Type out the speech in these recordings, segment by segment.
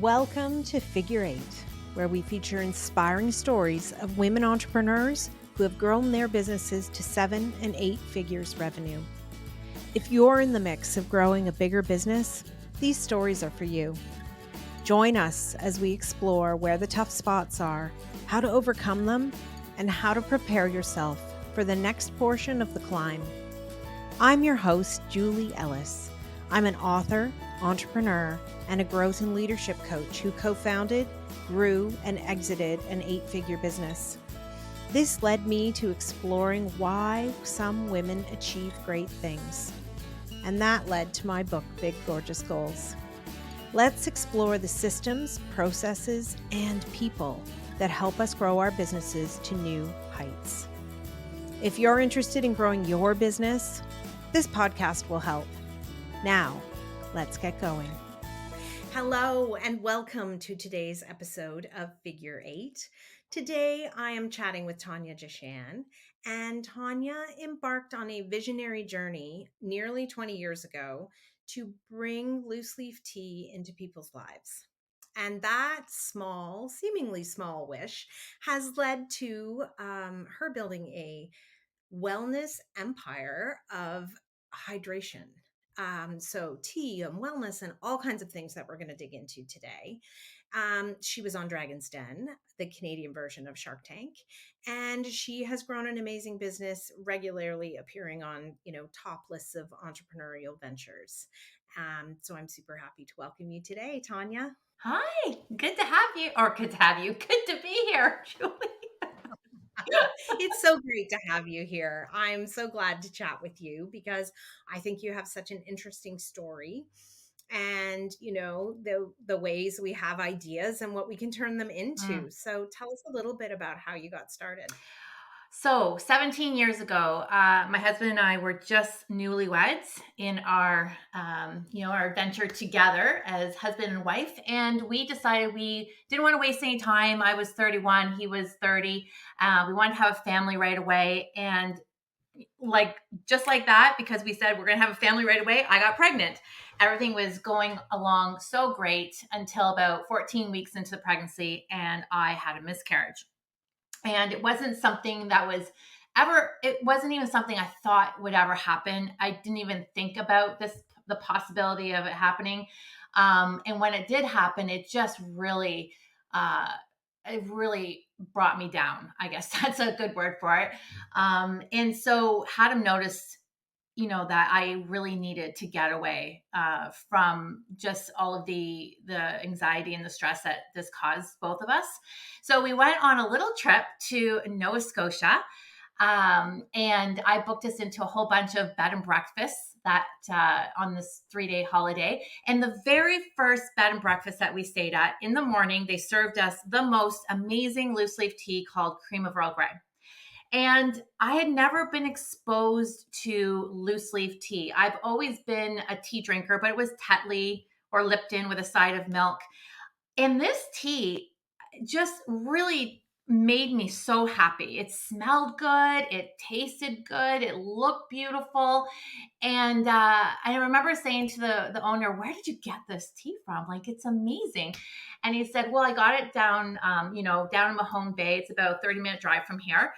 Welcome to Figure Eight, where we feature inspiring stories of women entrepreneurs who have grown their businesses to 7 and 8 figures revenue. If you're in the mix of growing a bigger business, these stories are for you. Join us as we explore where the tough spots are, how to overcome them, and how to prepare yourself for the next portion of the climb. I'm your host, Julie Ellis. I'm an author, entrepreneur, and a growth and leadership coach who co-founded, grew, and exited an 8-figure business. This led me to exploring why some women achieve great things. And that led to my book, Big Gorgeous Goals. Let's explore the systems, processes, and people that help us grow our businesses to new heights. If you're interested in growing your business, this podcast will help. Now, let's get going. Hello, and welcome to today's episode of Figure Eight. Today, I am chatting with Tonia Jahshan, and Tonia embarked on a visionary journey nearly 20 years ago to bring loose leaf tea into people's lives. And that seemingly small wish has led to her building a wellness empire of hydration. So tea and wellness and all kinds of things that we're going to dig into today. She was on Dragon's Den, the Canadian version of Shark Tank, and she has grown an amazing business, regularly appearing on, top lists of entrepreneurial ventures. So I'm super happy to welcome you today, Tonia. Hi, good to have you, good to be here, Julie. It's so great to have you here. I'm so glad to chat with you because I think you have such an interesting story and the ways we have ideas and what we can turn them into. So tell us a little bit about how you got started. So 17 years ago, my husband and I were just newlyweds in our venture together as husband and wife. And we decided we didn't want to waste any time. I was 31, he was 30. We wanted to have a family right away. And just like that, because we said we're going to have a family right away, I got pregnant. Everything was going along so great until about 14 weeks into the pregnancy, and I had a miscarriage. And it wasn't something that it wasn't even something I thought would ever happen. I didn't even think about the possibility of it happening. And when it did happen, it just really brought me down. I guess that's a good word for it. And so had him notice, that I really needed to get away from just all of the anxiety and the stress that this caused both of us. So we went on a little trip to Nova Scotia, and I booked us into a whole bunch of bed and breakfasts that on this 3-day holiday. And the very first bed and breakfast that we stayed at, in the morning, they served us the most amazing loose leaf tea called Cream of Earl Grey. And I had never been exposed to loose leaf tea. I've always been a tea drinker, but it was Tetley or Lipton with a side of milk. And this tea just really made me so happy. It smelled good. It tasted good. It looked beautiful. And I remember saying to the owner, "Where did you get this tea from? Like, it's amazing." And he said, "Well, I got it down, down in Mahone Bay. It's about a 30-minute drive from here."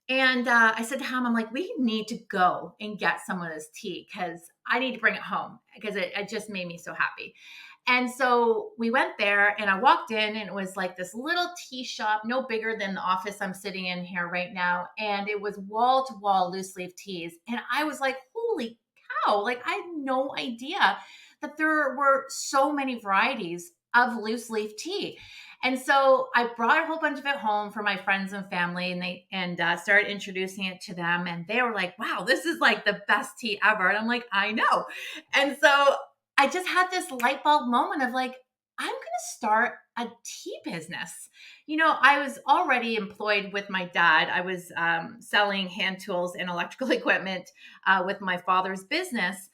And I said to him, I'm like, "We need to go and get some of this tea because I need to bring it home because it just made me so happy." And so we went there and I walked in and it was like this little tea shop, no bigger than the office I'm sitting in here right now. And it was wall to wall loose leaf teas. And I was like, holy cow, like I had no idea that there were so many varieties of loose leaf tea. And so I brought a whole bunch of it home for my friends and family, and started introducing it to them. And they were like, "Wow, this is like the best tea ever." And I'm like, "I know." And so I just had this light bulb moment of like, I'm going to start a tea business. I was already employed with my dad. I was selling hand tools and electrical equipment with my father's business.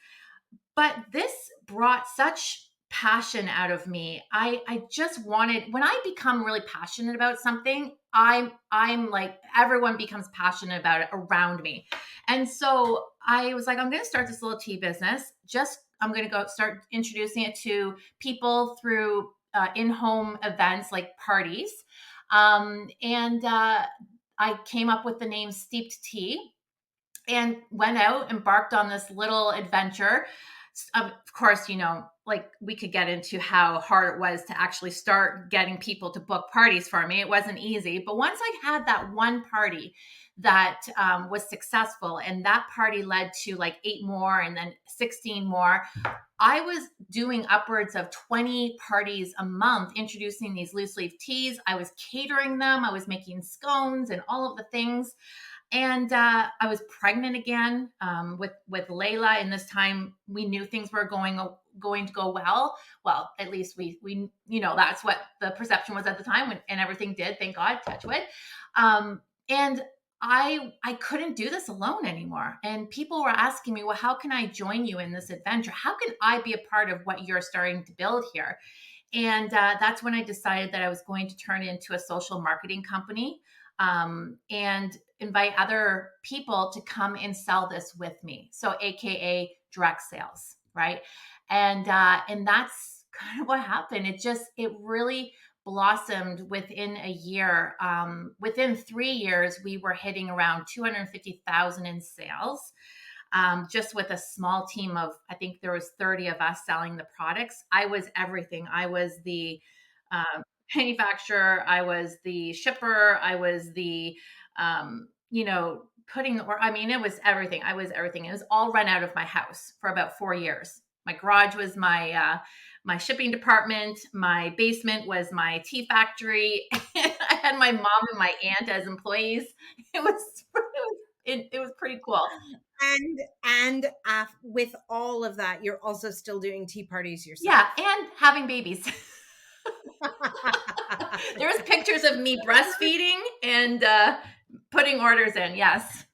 But this brought such passion out of me. I just wanted, when I become really passionate about something, I'm like, everyone becomes passionate about it around me. And so I was like, I'm going to start this little tea business. I'm going to go start introducing it to people through in-home events like parties. And I came up with the name Steeped Tea and went out, embarked on this little adventure. Of course, like we could get into how hard it was to actually start getting people to book parties for me. It wasn't easy. But once I had that one party that was successful, and that party led to like 8 more and then 16 more, I was doing upwards of 20 parties a month, introducing these loose leaf teas. I was catering them, I was making scones and all of the things. And I was pregnant again with Layla, and this time we knew things were going to go well. Well, at least we that's what the perception was at the time, and everything did. Thank God, touch wood. And I couldn't do this alone anymore. And people were asking me, well, how can I join you in this adventure? How can I be a part of what you're starting to build here? And that's when I decided that I was going to turn it into a social marketing company, and invite other people to come and sell this with me. So, AKA direct sales, right? And that's kind of what happened. It really blossomed within a year. Within 3 years, we were hitting around 250,000 in sales, just with a small team of, I think there was 30 of us selling the products. I was everything. I was the um, manufacturer, I was the shipper, I was the putting the, or I mean, it was everything. I was everything. It was all run out of my house for about 4 years. My garage was my shipping department. My basement was my tea factory. I had my mom and my aunt as employees. It was pretty cool. And with all of that, you're also still doing tea parties yourself. Yeah, and having babies. There's pictures of me breastfeeding and putting orders in. Yes.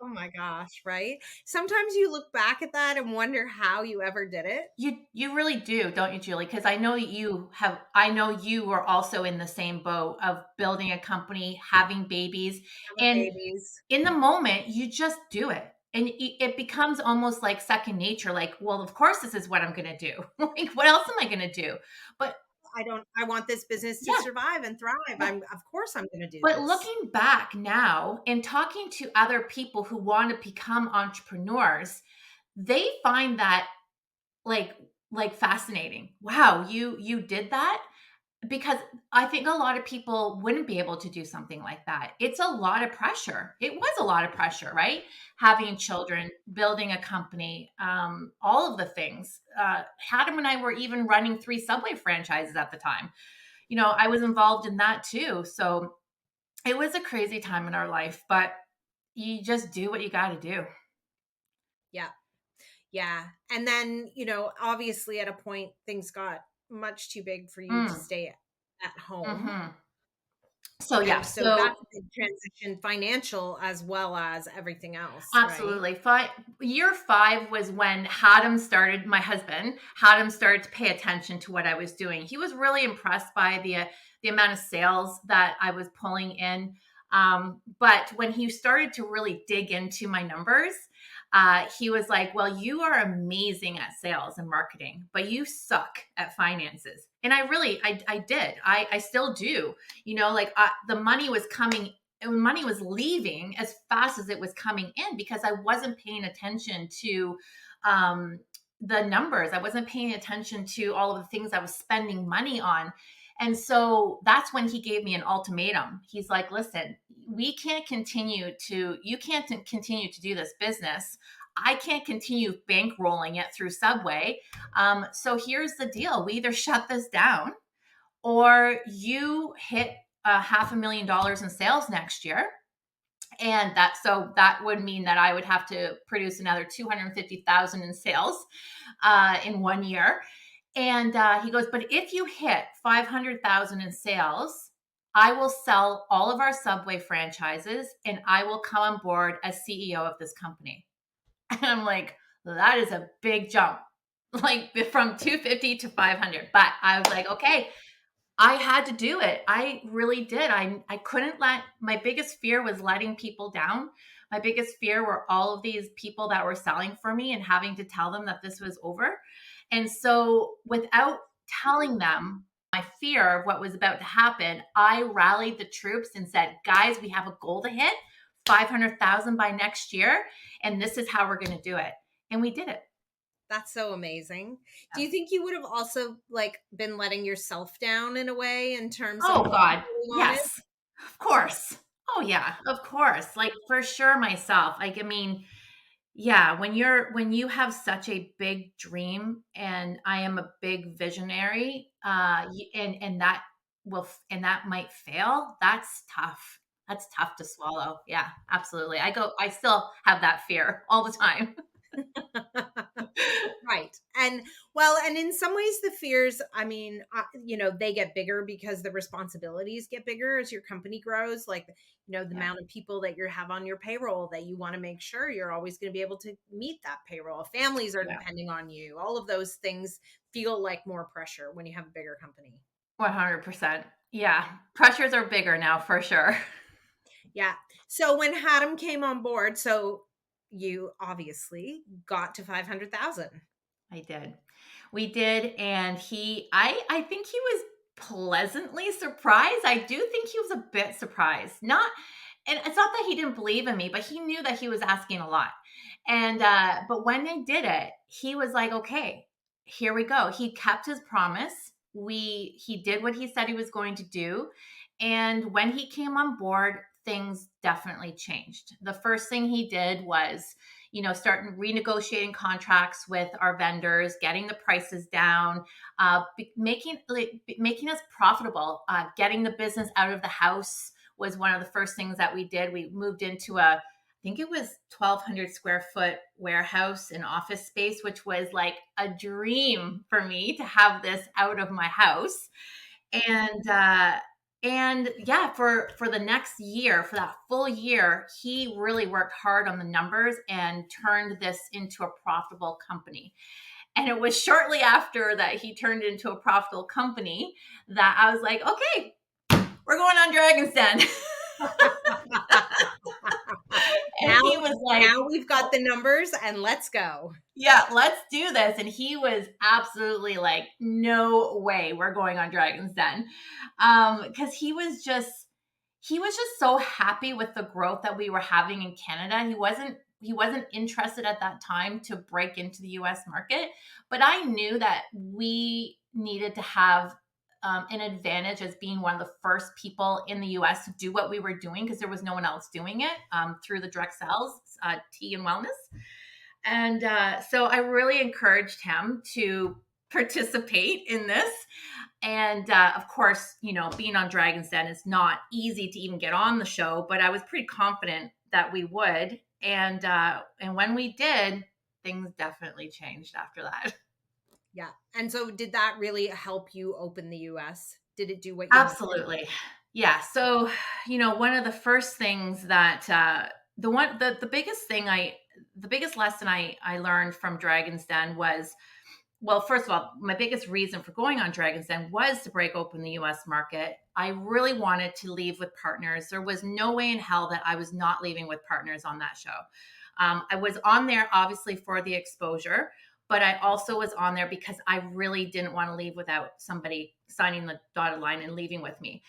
Oh my gosh, right? Sometimes you look back at that and wonder how you ever did it. You really do, don't you, Julie? Because I know you were also in the same boat of building a company, having babies, Having and babies. in the moment, you just do it. And it becomes almost like second nature. Like, well, of course, this is what I'm going to do. Like, what else am I going to do? But I want this business to yeah, survive and thrive. yeah. Of course I'm going to do But this. looking back now and talking to other people who want to become entrepreneurs, they find that like fascinating. Wow, you did that? Because I think a lot of people wouldn't be able to do something like that. It's a lot of pressure. It was a lot of pressure, right? Having children, building a company, all of the things. Adam and I were even running 3 Subway franchises at the time. I was involved in that too. So it was a crazy time in our life, but you just do what you got to do. Yeah. Yeah. And then, obviously at a point things got much too big for you to Mm, stay at home. hmm So yeah, And so so that's a big transition, financial as well as everything else, right? absolutely. Year 5 was when Haddam started, my husband, Haddam started to pay attention to what I was doing. He was really impressed by the amount of sales that I was pulling in. But when he started to really dig into my numbers, he was like, well, you are amazing at sales and marketing, but you suck at finances. And I did. I still do. The money was coming, and money was leaving as fast as it was coming in because I wasn't paying attention to um, the numbers. I wasn't paying attention to all of the things I was spending money on. And so that's when he gave me an ultimatum. He's like, listen, you can't continue to do this business. I can't continue bankrolling it through Subway. So here's the deal. We either shut this down or you hit $500,000 in sales next year. And that would mean that I would have to produce another 250,000 in sales in 1 year. And he goes, but if you hit 500,000 in sales, I will sell all of our Subway franchises and I will come on board as CEO of this company. And I'm like, that is a big jump, like from 250 to 500. But I was like, okay, I had to do it. I really did. I couldn't my biggest fear was letting people down. My biggest fear were all of these people that were selling for me and having to tell them that this was over. And so without telling them, my fear of what was about to happen, I rallied the troops and said, guys, we have a goal to hit 500,000 by next year. And this is how we're going to do it. And we did it. That's so amazing. Do Yeah. you think you would have also like been letting yourself down in a way in terms of Oh what you God. really wanted? Yes. Of course. Oh yeah, of course. Like for sure myself. Like, I mean, yeah, when you have such a big dream, and I am a big visionary, and that might fail, that's tough. That's tough to swallow. Yeah, absolutely. I still have that fear all the time. Right. And well, and in some ways, the fears, I mean, they get bigger because the responsibilities get bigger as your company grows. Like, the Yeah. amount of people that you have on your payroll that you want to make sure you're always going to be able to meet that payroll. Families are Yeah. depending on you. All of those things feel like more pressure when you have a bigger company. 100%. Yeah. Pressures are bigger now for sure. Yeah. So when Haddam came on board, so you obviously got to 500,000. I did. We did, and I think he was pleasantly surprised. I do think he was a bit surprised. Not and it's not that he didn't believe in me, but he knew that he was asking a lot. And but when they did it, he was like, "Okay, here we go." He kept his promise. He did what he said he was going to do. And when he came on board, things definitely changed. The first thing he did was start renegotiating contracts with our vendors, getting the prices down, making us profitable, getting the business out of the house was one of the first things that we did. We moved into I think it was 1,200 square foot warehouse and office space, which was like a dream for me to have this out of my house. And yeah, for the next year, for that full year, he really worked hard on the numbers and turned this into a profitable company. And it was shortly after that he turned into a profitable company that I was like, okay, we're going on Dragon's Den. And Now, he was like, now we've got the numbers and let's go. yeah, let's do this. And he was absolutely like, no way we're going on Dragon's Den. Because he was just so happy with the growth that we were having in Canada. He wasn't interested at that time to break into the US market, but I knew that we needed to have an advantage as being one of the first people in the US to do what we were doing, because there was no one else doing it through the direct sales, tea and wellness. And so I really encouraged him to participate in this. And of course, being on Dragon's Den is not easy to even get on the show, but I was pretty confident that we would. And when we did, things definitely changed after that. Yeah. And so did that really help you open the US? Did it do what you wanted? Absolutely. Yeah. So, one of the first things that the biggest thing the biggest lesson I learned from Dragon's Den was, well, first of all, my biggest reason for going on Dragon's Den was to break open the US market. I really wanted to leave with partners. There was no way in hell that I was not leaving with partners on that show. I was on there obviously for the exposure, but I also was on there because I really didn't want to leave without somebody signing the dotted line and leaving with me.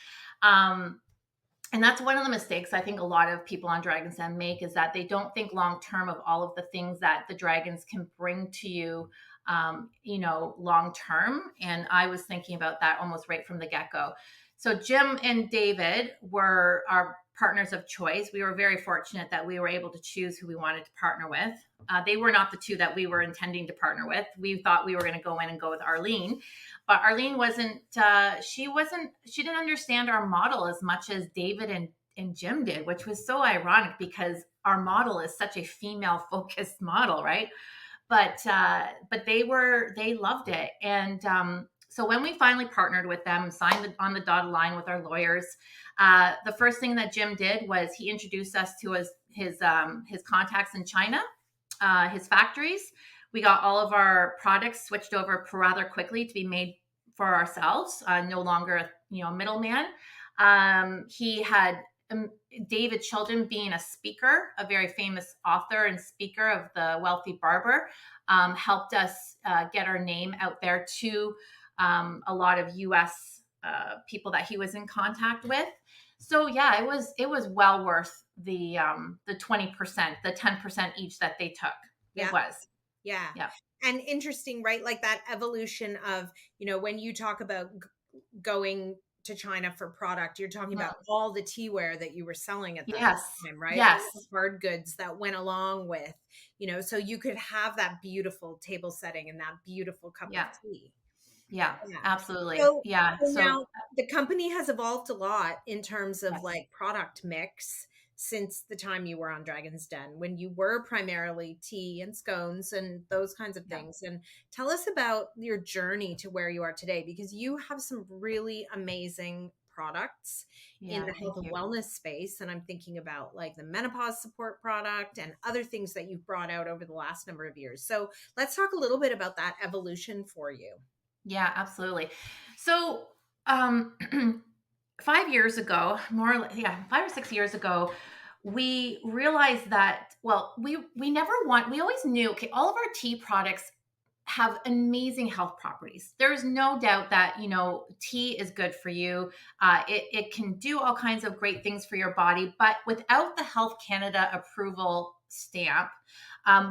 And that's one of the mistakes I think a lot of people on Dragon's Den make, is that they don't think long term of all of the things that the dragons can bring to you, long term. And I was thinking about that almost right from the get go. So Jim and David were our partners of choice. We were very fortunate that we were able to choose who we wanted to partner with. They were not the two that we were intending to partner with. We thought we were going to go in and go with Arlene, but Arlene she didn't understand our model as much as David and Jim did, which was so ironic because our model is such a female focused model, right? But they loved it. And so when we finally partnered with them, signed on the dotted line with our lawyers, the first thing that Jim did was he introduced us to his contacts in China, his factories. We got all of our products switched over rather quickly to be made for ourselves, no longer a middleman. He had David Children, being a speaker, a very famous author and speaker of The Wealthy Barber, helped us get our name out there to a lot of US people that he was in contact with. So yeah, it was well worth the 20%, the 10% each that they took. It Yeah. was. Yeah. Yeah. And interesting, right? Like that evolution of, when you talk about going to China for product, you're talking about Mhm. all the teaware that you were selling at that Yes. time, right? All the Yes. hard goods that went along with, so you could have that beautiful table setting and that beautiful cup of Yeah. tea. Yeah. Yeah. Absolutely. So, Yeah. so So now the company has evolved a lot in terms of yes. like product mix since the time you were on Dragon's Den, when you were primarily tea and scones and those kinds of Yeah. things. And tell us about your journey to where you are today, because you have some really amazing products in Yeah. the health Thank and you. wellness space. And I'm thinking about like the menopause support product and other things that you've brought out over the last number of years. So let's talk a little bit about that evolution for you. Yeah, absolutely. So, um, 5 years ago, yeah, 5 or 6 years ago, we realized that, well, we always knew, okay, all of our tea products have amazing health properties. There's no doubt that, tea is good for you. It can do all kinds of great things for your body, but without the Health Canada approval stamp,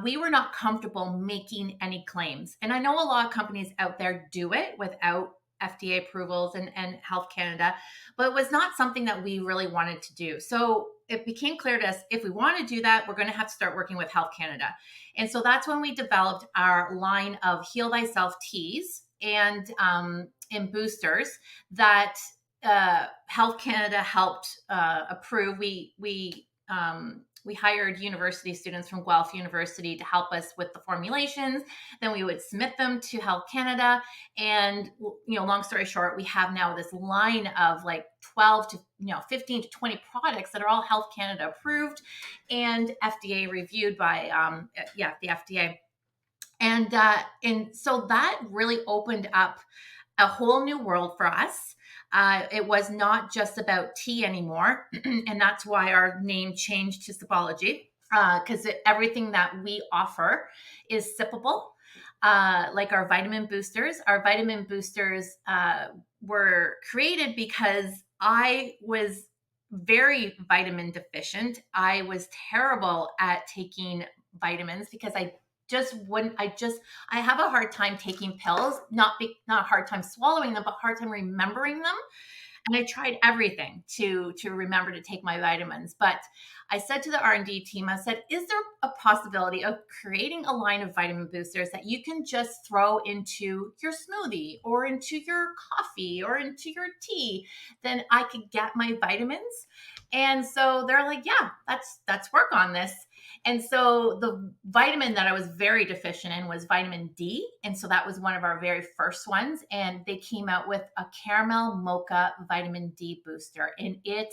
we were not comfortable making any claims. And I know a lot of companies out there do it without FDA approvals and Health Canada, but it was not something that we really wanted to do. So it became clear to us, if we want to do that, we're going to have to start working with Health Canada. And so that's when we developed our line of Heal Thyself teas and boosters that Health Canada helped approve. We hired university students from Guelph University to help us with the formulations. Then we would submit them to Health Canada, and long story short, we have now this line of like 12 to 15 to 20 products that are all Health Canada approved and FDA reviewed by the FDA. And so that really opened up a whole new world for us. It was not just about tea anymore, and that's why our name changed to Sipology, because everything that we offer is sippable. Like our vitamin boosters. Our vitamin boosters were created because I was very vitamin deficient. I was terrible at taking vitamins because I just wouldn't. I have a hard time taking pills, not a hard time swallowing them, but hard time remembering them. And I tried everything to remember to take my vitamins. But I said to the R&D team, I said, is there a possibility of creating a line of vitamin boosters that you can just throw into your smoothie or into your coffee or into your tea? Then I could get my vitamins. And so they're like, yeah, that's work on this. And so the vitamin that I was very deficient in was vitamin D. And so that was one of our very first ones. And they came out with a caramel mocha vitamin D booster. And it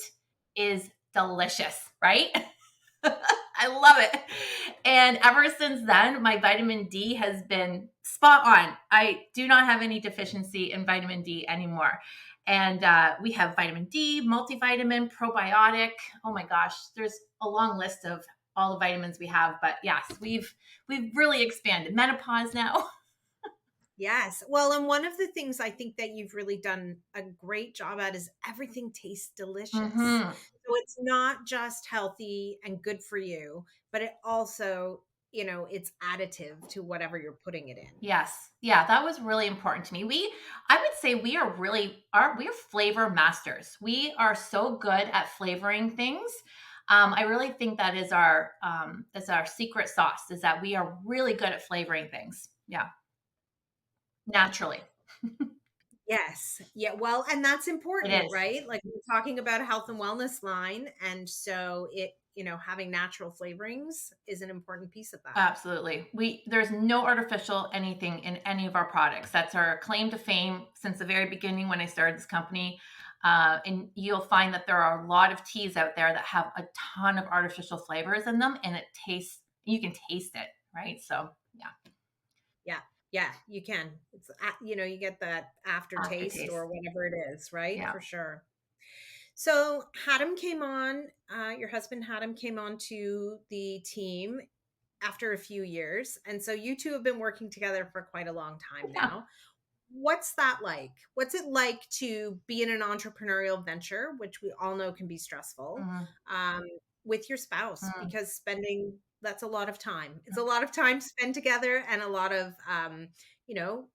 is delicious, right? I love it. And ever since then, my vitamin D has been spot on. I do not have any deficiency in vitamin D anymore. And we have vitamin D, multivitamin, probiotic. Oh my gosh, there's a long list of all the vitamins we have. But yes, we've really expanded. Menopause now. Yes. Well, and one of the things I think that you've really done a great job at is everything tastes delicious. Hmm. So it's not just healthy and good for you, but it also, it's additive to whatever you're putting it in. Yes. Yeah, that was really important to me. I would say we are flavor masters. We are so good at flavoring things. I really think that is our secret sauce, is that we are really good at flavoring things. Yeah, naturally. Yes. Yeah. Well, and that's It important, is. right? Like we're talking about a health and wellness line. And so having natural flavorings is an important piece of that. Absolutely. There's no artificial anything in any of our products. That's our claim to fame since the very beginning when I started this company. And you'll find that there are a lot of teas out there that have a ton of artificial flavors in them, and you can taste it, right? So yeah, Yeah. Yeah, you can. You get that aftertaste aftertaste. or whatever it is, right? Yeah. For sure. So Haddam came on, your husband Haddam came on to the team after a few years. And so you two have been working together for quite a long time Yeah. now. what's that like? What's it like to be in an entrepreneurial venture, which we all know can be stressful, Mhm, um, with your spouse? mm, Because that's a lot of time. It's a lot of time spent together and a lot of,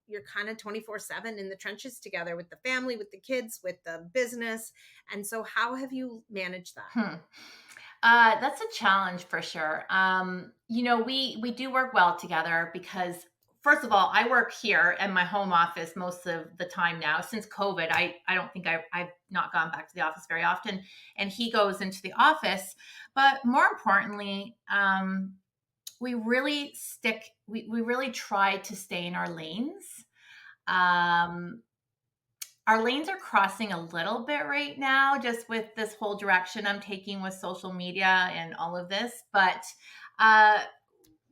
you're kind of 24/7 in the trenches together with the family, with the kids, with the business. And so, how have you managed that? hmm. That's a challenge for sure. We do work well together because first of all, I work here in my home office most of the time now. Since COVID, I don't think I've not gone back to the office very often, and he goes into the office. But more importantly, we really try to stay in our lanes. Um, our lanes are crossing a little bit right now, just with this whole direction I'm taking with social media and all of this. But uh,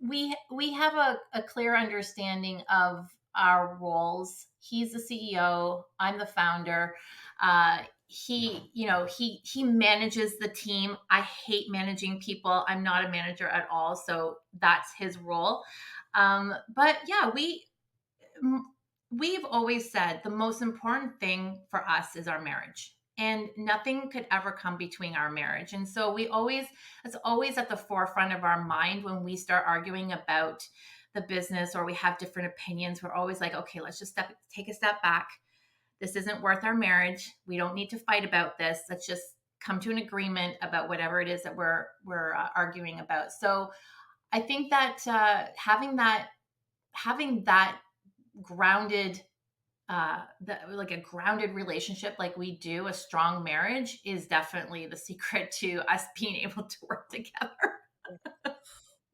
we have a clear understanding of our roles. He's the CEO. I'm the founder. He manages the team. I hate managing people. I'm not a manager at all, so that's his role. But yeah, we've always said the most important thing for us is our marriage, and nothing could ever come between our marriage. And so it's always at the forefront of our mind when we start arguing about the business or we have different opinions. We're always like, okay, let's just take a step back. This isn't worth our marriage. We don't need to fight about this. Let's just come to an agreement about whatever it is that we're arguing about. So I think that having that grounded like a grounded relationship like we do, a strong marriage, is definitely the secret to us being able to work together.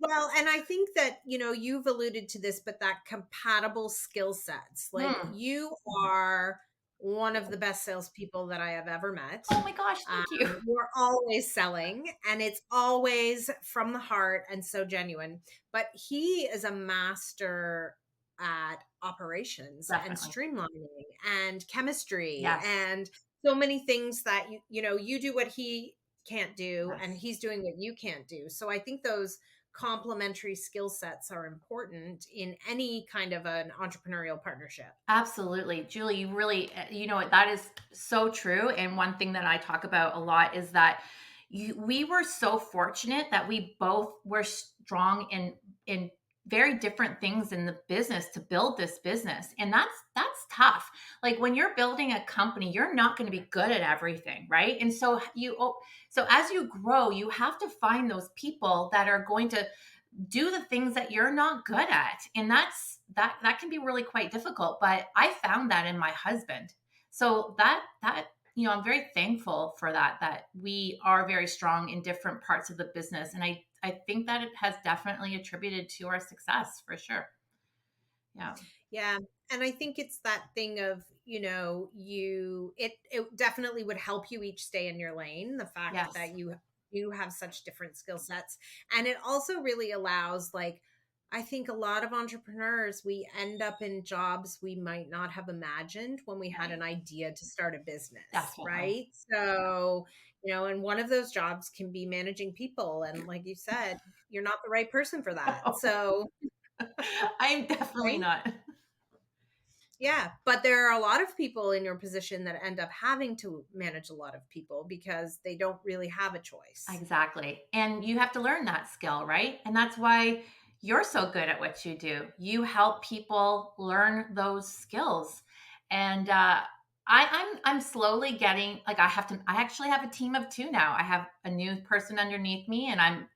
Well, and I think that, you've alluded to this, but that compatible skill sets, like Hmm. you are one of the best salespeople that I have ever met. Oh my gosh, thank you. You're always selling and it's always from the heart and so genuine. But he is a master at operations and Definitely. streamlining and chemistry Yes. and so many things that you do what he can't do and Yes. he's doing what you can't do. So I think those complementary skill sets are important in any kind of an entrepreneurial partnership. Absolutely. Julie, you really, that is so true. And one thing that I talk about a lot is that we were so fortunate that we both were strong in very different things in the business to build this business. And that's tough. Like when you're building a company, you're not going to be good at everything, right? And so as you grow, you have to find those people that are going to do the things that you're not good at, and that can be really quite difficult. But I found that in my husband. So I'm very thankful for that we are very strong in different parts of the business, and I think that it has definitely attributed to our success for sure. Yeah. Yeah. And I think it's that thing of, it definitely would help you each stay in your lane, the fact Yes. that you have such different skill sets. And it also really allows, like, I think a lot of entrepreneurs, we end up in jobs we might not have imagined when we had Right. an idea to start a business, Definitely. right? So, and one of those jobs can be managing people. And like you said, you're not the right person for that. So, I'm definitely right? not. Yeah, but there are a lot of people in your position that end up having to manage a lot of people because they don't really have a choice. Exactly. And you have to learn that skill, right? And that's why you're so good at what you do. You help people learn those skills. And I'm slowly getting, like, I actually have a team of two now. I have a new person underneath me, and I'm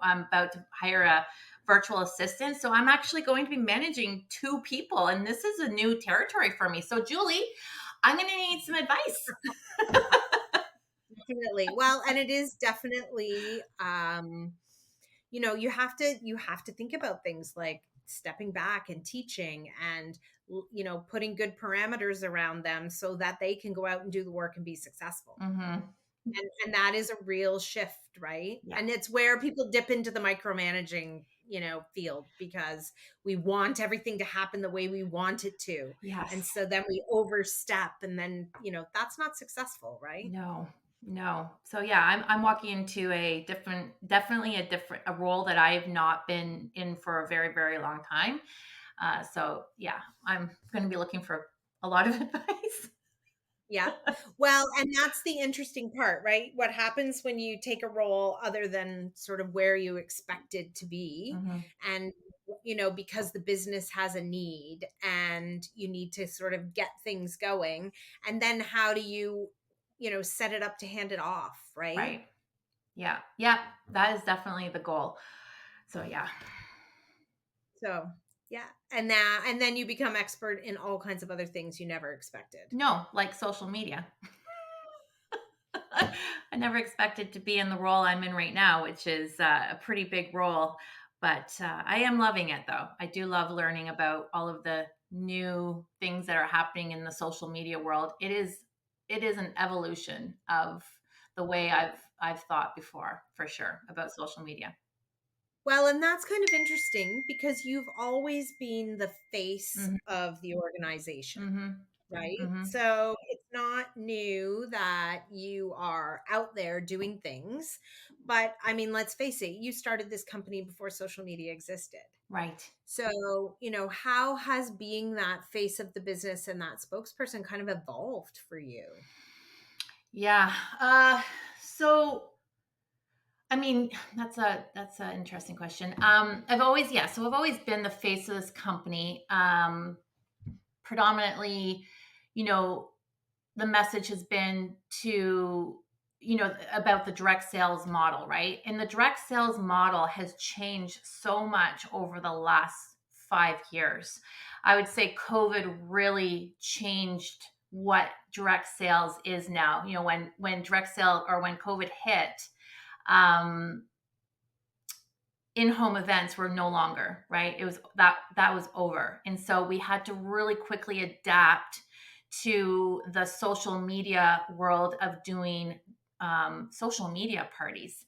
about to hire a virtual assistant. So I'm actually going to be managing two people, and this is a new territory for me. So Julie, I'm going to need some advice. Definitely. Well, and it is definitely you have to think about things like stepping back and teaching and putting good parameters around them so that they can go out and do the work and be successful. Hmm. And that is a real shift, right? Yeah. And it's where people dip into the micromanaging, field because we want everything to happen the way we want it to. And Yes. so then we overstep and then, that's not successful, right? No, no. So yeah, I'm walking into definitely a role that I've not been in for a very, very long time. So yeah, I'm going to be looking for a lot of advice. Yeah. Well, and that's the interesting part, right? What happens when you take a role other than sort of where you expected to be, Hmm. and because the business has a need and you need to sort of get things going, and then how do you set it up to hand it off, right? Right. Yeah. Yeah. That is definitely the goal. So yeah. So, yeah. And then you become expert in all kinds of other things you never expected. No, like social media. I never expected to be in the role I'm in right now, which is a pretty big role. But I am loving it, though. I do love learning about all of the new things that are happening in the social media world. It is an evolution of the way I've thought before, for sure, about social media. Well, and that's kind of interesting because you've always been the face Hmm. of the organization, Hmm. right? Hmm. So it's not new that you are out there doing things. But I mean, let's face it, you started this company before social media existed. Right. So, how has being that face of the business and that spokesperson kind of evolved for you? Yeah. So I mean, that's a interesting question. I've always yeah, so I've always been the face of this company. Predominantly, you know, the message has been to about the direct sales model, right? And the direct sales model has changed so much over the last 5 years. I would say COVID really changed what direct sales is now. When direct sale or when COVID hit, um, in-home events were no longer, right. It was that was over, and so we had to really quickly adapt to the social media world of doing social media parties.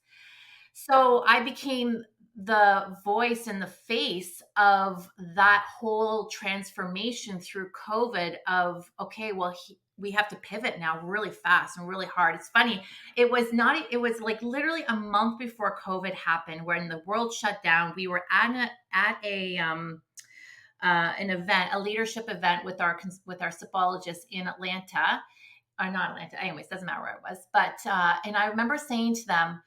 So I became the voice and the face of that whole transformation through COVID of, okay, well, we have to pivot now really fast and really hard. It's funny. It was like literally a month before COVID happened when the world shut down. We were at an event, a leadership event with our Sipologists in Atlanta, or not Atlanta. Anyways, doesn't matter where it was. But and I remember saying to them,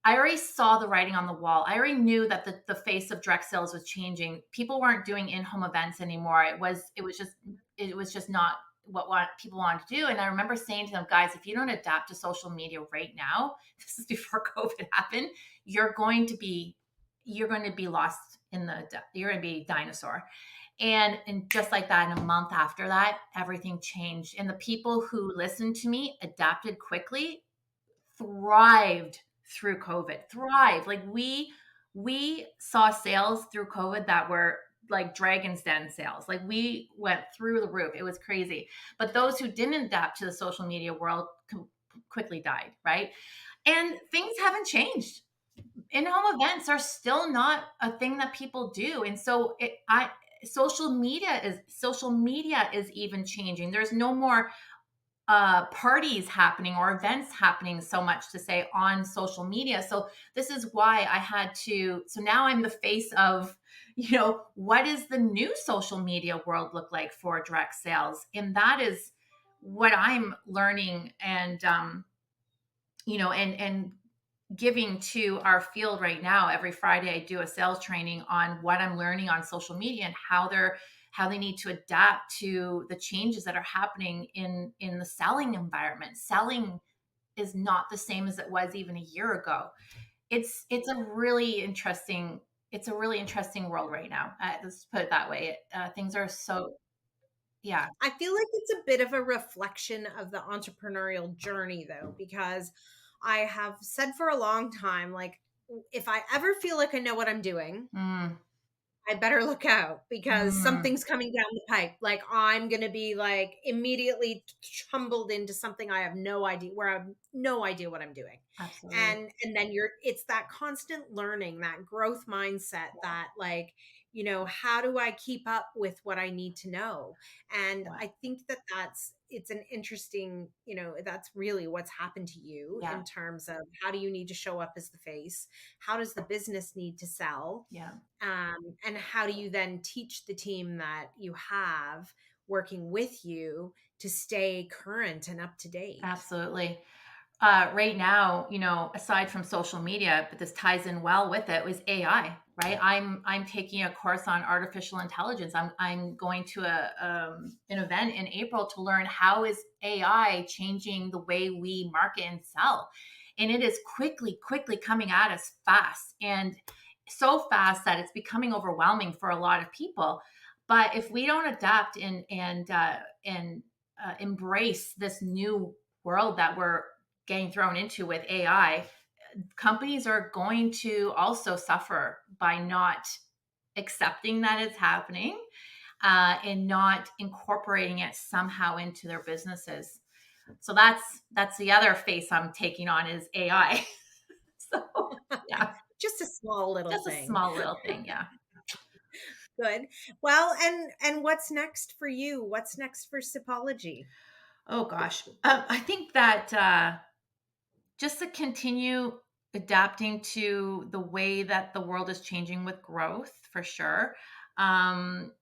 I already saw the writing on the wall. I already knew that the face of direct sales was changing. People weren't doing in-home events anymore. It was just not what people wanted to do. And I remember saying to them, guys, if you don't adapt to social media right now, this is before COVID happened, you're going to be lost you're going to be a dinosaur. And just like that, in a month after that, everything changed. And the people who listened to me adapted quickly, thrived through COVID. Thrived. Like we saw sales through COVID that were like Dragon's Den sales. Like we went through the roof. It was crazy. But those who didn't adapt to the social media world quickly died, right? And things haven't changed. In-home events are still not a thing that people do. And so social media is even changing. There's no more parties happening or events happening so much to say on social media. So this is why I had to. So now I'm the face of, what does the new social media world look like for direct sales? And that is what I'm learning and giving to our field right now. Every Friday I do a sales training on what I'm learning on social media and how they need to adapt to the changes that are happening in the selling environment. Selling is not the same as it was even a year ago. It's a really interesting world right now. Let's put it that way. Things are so, yeah. I feel like it's a bit of a reflection of the entrepreneurial journey, though, because I have said for a long time, like, if I ever feel like I know what I'm doing, Mm, I better look out because mm, something's coming down the pipe. Like, I'm going to be like immediately tumbled into something I have no idea, where I have no idea what I'm doing. absolutely. And then it's that constant learning, that growth mindset, that like how do I keep up with what I need to know? And Yeah. I think that it's an interesting, that's really what's happened to you Yeah. in terms of how do you need to show up as the face? How does the business need to sell? Yeah. And how do you then teach the team that you have working with you to stay current and up to date? Absolutely. Right now, aside from social media, but this ties in well with it, was AI. Right. I'm taking a course on artificial intelligence. I'm going to an event in April to learn how is AI changing the way we market and sell, and it is quickly coming at us fast, and so fast that it's becoming overwhelming for a lot of people. But if we don't adapt and embrace this new world that we're getting thrown into with AI, companies are going to also suffer by not accepting that it's happening, and not incorporating it somehow into their businesses. So that's the other face I'm taking on is AI. So yeah, Just a small little just a thing. small little thing. Yeah. Good. Well, and what's next for you? What's next for Sipology? Oh gosh, I think that just to continue adapting to the way that the world is changing with growth, for sure. Um,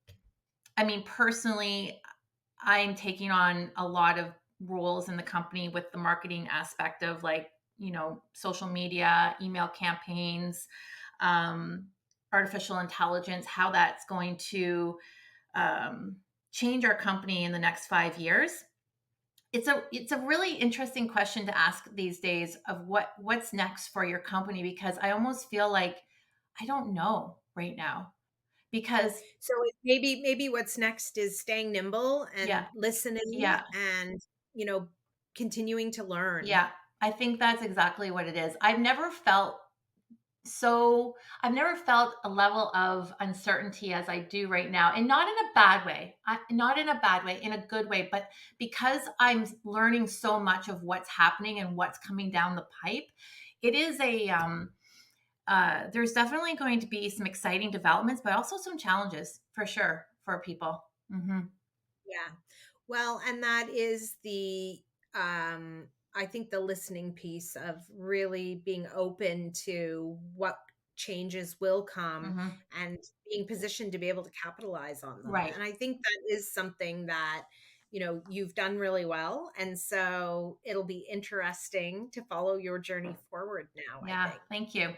I mean, personally, I'm taking on a lot of roles in the company with the marketing aspect of, like, social media, email campaigns, um, artificial intelligence, how that's going to um, change our company in the next 5 years. It's a really interesting question to ask these days of what's next for your company, because I almost feel like I don't know right now, because So maybe what's next is staying nimble yeah, and listening yeah, and, continuing to learn. yeah, I think that's exactly what it is. I've never felt a level of uncertainty as I do right now, and not in a bad way. Not in a bad way, in a good way. But because I'm learning so much of what's happening and what's coming down the pipe, it is there's definitely going to be some exciting developments, but also some challenges for sure for people. Hmm. Yeah. Well, and that is I think the listening piece of really being open to what changes will come Hmm. and being positioned to be able to capitalize on them. Right. And I think that is something that, you've done really well. And so it'll be interesting to follow your journey forward now, I Yeah. think. Thank you.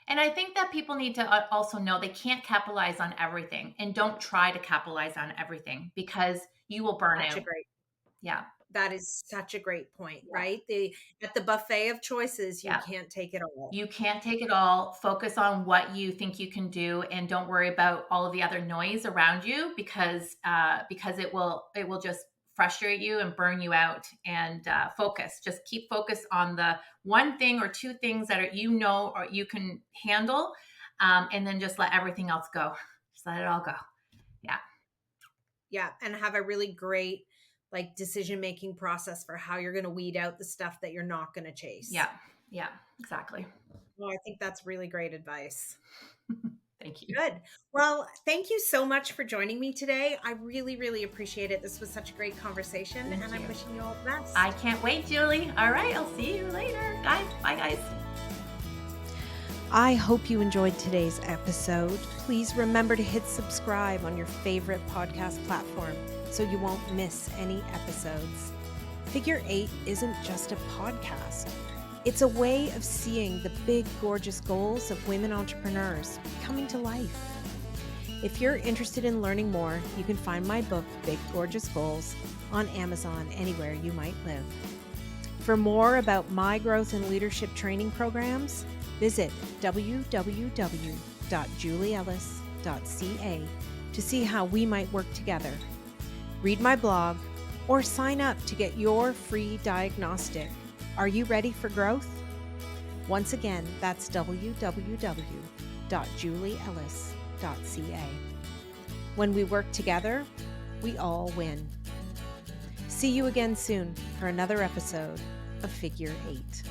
And I think that people need to also know they can't capitalize on everything, and don't try to capitalize on everything, because you will burn Such a out. great Yeah. That is such a great point, Yeah. right? At the buffet of choices, you Yeah. can't take it all. You can't take it all. Focus on what you think you can do, and don't worry about all of the other noise around you, because it will just frustrate you and burn you out. And focus. Just keep focused on the one thing or two things that or you can handle, and then just let everything else go. Just let it all go. Yeah. Yeah, and have a really great like decision-making process for how you're going to weed out the stuff that you're not going to chase. Yeah. Yeah. Exactly. Well, I think that's really great advice. Thank you. Good. Well, thank you so much for joining me today. I really, really appreciate it. This was such a great conversation, Thank and you. I'm wishing you all the best. I can't wait, Julie. All right. I'll see you later, guys. Bye, guys. I hope you enjoyed today's episode. Please remember to hit subscribe on your favorite podcast platform so you won't miss any episodes. Figure 8 isn't just a podcast. It's a way of seeing the big, gorgeous goals of women entrepreneurs coming to life. If you're interested in learning more, you can find my book, Big Gorgeous Goals, on Amazon anywhere you might live. For more about my growth and leadership training programs, visit www.julieellis.ca to see how we might work together. Read my blog or sign up to get your free diagnostic. Are you ready for growth? Once again, that's www.julieellis.ca. When we work together, we all win. See you again soon for another episode of Figure 8.